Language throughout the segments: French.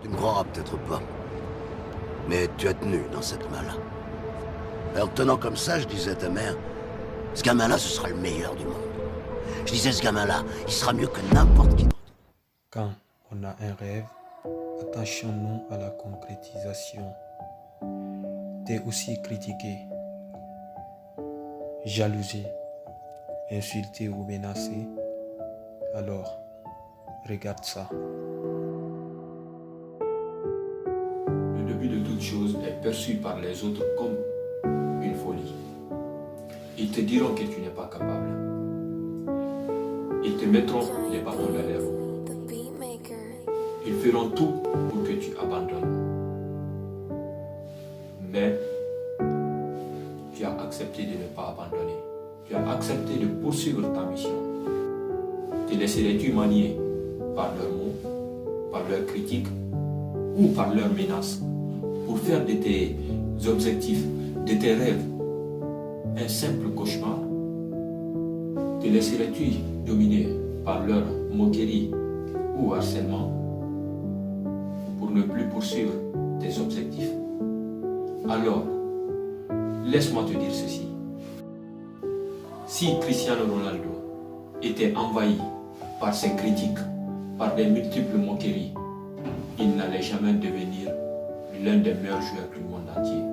Tu me croiras peut-être pas, mais tu as tenu dans cette main-là. Alors tenant comme ça, je disais à ta mère, ce gamin-là, ce sera le meilleur du monde. Je disais, ce gamin-là, il sera mieux que n'importe qui. Quand on a un rêve, attachons-nous à la concrétisation. T'es aussi critiqué, jalousé, insulté ou menacé, alors regarde ça. Le début de toute chose est perçu par les autres comme une folie. Ils te diront que tu n'es pas capable. Ils te mettront les bâtons dans les roues. Ils feront tout pour que tu abandonnes. Mais tu as accepté de ne pas abandonner. Tu as accepté de poursuivre ta mission. Te laisserais-tu manier par leurs mots, par leurs critiques ou par leurs menaces pour faire de tes objectifs, de tes rêves, un simple cauchemar? Te laisserais-tu dominer par leur moquerie ou harcèlement pour ne plus poursuivre tes objectifs? Alors, laisse-moi te dire ceci. Si Cristiano Ronaldo était envahi par ses critiques, par des multiples moqueries, il n'allait jamais devenir l'un des meilleurs joueurs du monde entier.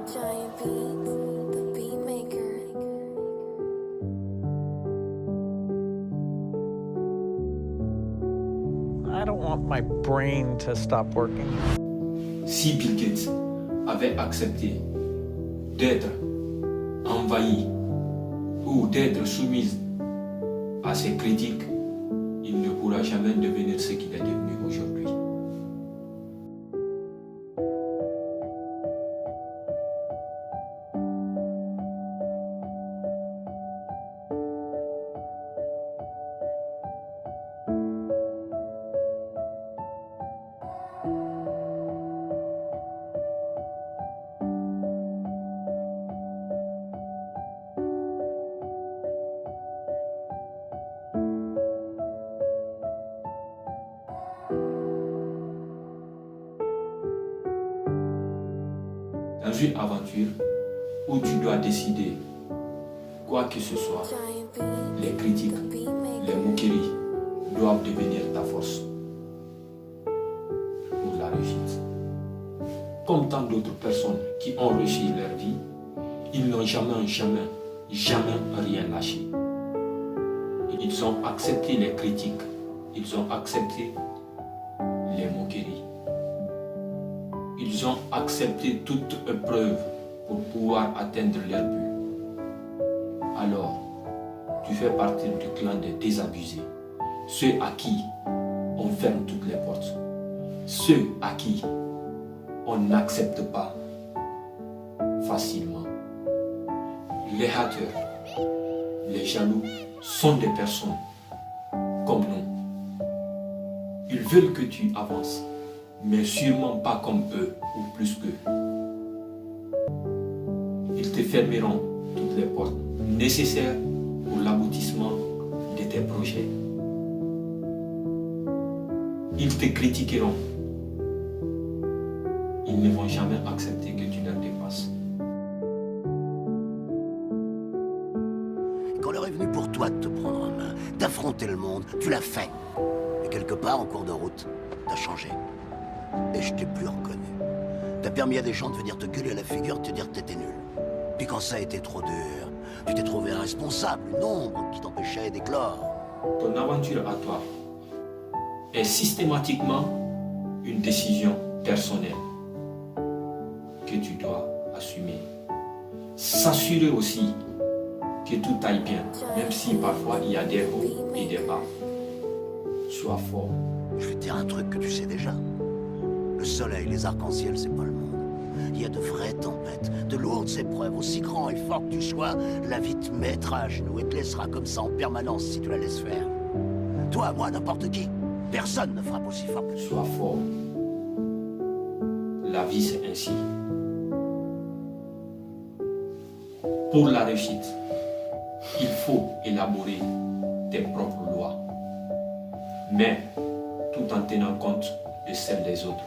Giant beats, the beat maker. I don't want my brain to stop working. Si Bill Gates avait accepté d'être envahi ou d'être soumis à ses critiques, il ne pourra jamais devenir ce qu'il est devenu aujourd'hui. Dans une aventure où tu dois décider quoi que ce soit, Giant beats, les critiques, the beat les maker. moqueries doivent devenir ta force pour la réussite. Comme tant d'autres personnes qui ont réussi leur vie, ils n'ont jamais rien lâché. Ils ont accepté les critiques, ils ont accepté les moqueries. Ils ont accepté toute épreuve pour pouvoir atteindre leur but. Alors, tu fais partie du clan des désabusés, ceux à qui on ferme toutes les portes, ceux à qui on n'accepte pas facilement. Les haters, les jaloux sont des personnes comme nous. Ils veulent que tu avances, mais sûrement pas comme eux ou plus qu'eux. Ils te fermeront toutes les portes nécessaires pour l'aboutissement de tes projets. Ils te critiqueront. Ils ne vont jamais accepter que tu leur dépasses. Quand l'heure est venue pour toi de te prendre en main, d'affronter le monde, tu l'as fait. Et quelque part, en cours de route, t'as changé. Et je t'ai plus reconnu. T'as permis à des gens de venir te gueuler à la figure, de te dire que t'étais nul. Puis quand ça a été trop dur, tu t'es trouvé responsable, une ombre qui t'empêchait d'éclore. Ton aventure à toi est systématiquement une décision personnelle que tu dois assumer. S'assurer aussi que tout aille bien, même si parfois il y a des hauts et des bas. Sois fort. Je vais te dire un truc que tu sais déjà. Le soleil, les arcs-en-ciel, c'est pas le monde. Il y a de vraies tempêtes, de lourdes épreuves, aussi grand et fort que tu sois, la vie te mettra à genoux et te laissera comme ça en permanence si tu la laisses faire. Toi, moi, n'importe qui. Personne ne frappe aussi fort que toi. Sois fort. La vie, c'est ainsi. Pour la réussite, il faut élaborer tes propres lois, mais tout en tenant compte de celles des autres.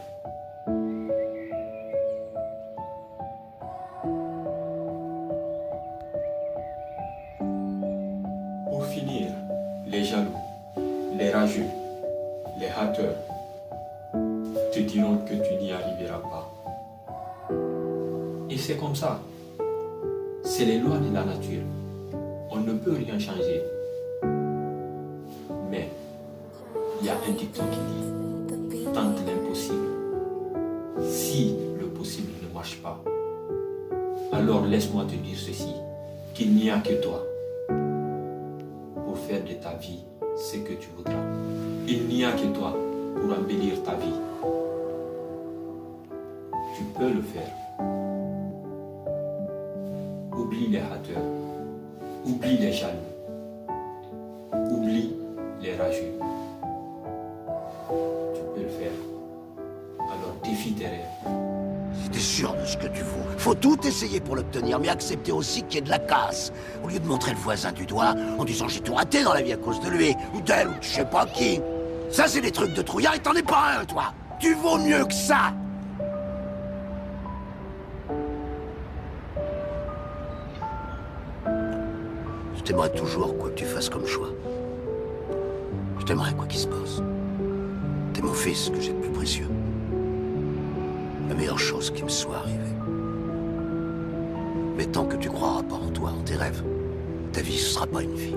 Pour finir, les jaloux, les rageux, les hateurs te diront que tu n'y arriveras pas. Et c'est comme ça. C'est les lois de la nature. On ne peut rien changer. Mais il y a un dicton qui dit tente l'impossible. Si le possible ne marche pas, alors laisse-moi te dire ceci, qu'il n'y a que toi pour faire de ta vie ce que tu voudras. Il n'y a que toi pour embellir ta vie. Tu peux le faire. Oublie les hateurs, oublie les jaloux, oublie les rageux. Tu peux le faire. Alors défie tes rêves. Si t'es sûr de ce que tu vaux, faut tout essayer pour l'obtenir, mais accepter aussi qu'il y ait de la casse. Au lieu de montrer le voisin du doigt en disant j'ai tout raté dans la vie à cause de lui, ou d'elle, ou de je sais pas qui. Ça, c'est des trucs de trouillard et t'en es pas un, toi. Tu vaux mieux que ça. Je t'aimerais toujours, quoi que tu fasses comme choix. Je t'aimerais, quoi qu'il se passe. T'es mon fils, que j'ai de plus précieux. La meilleure chose qui me soit arrivée. Mais tant que tu croiras pas en toi, en tes rêves, ta vie, ce sera pas une vie.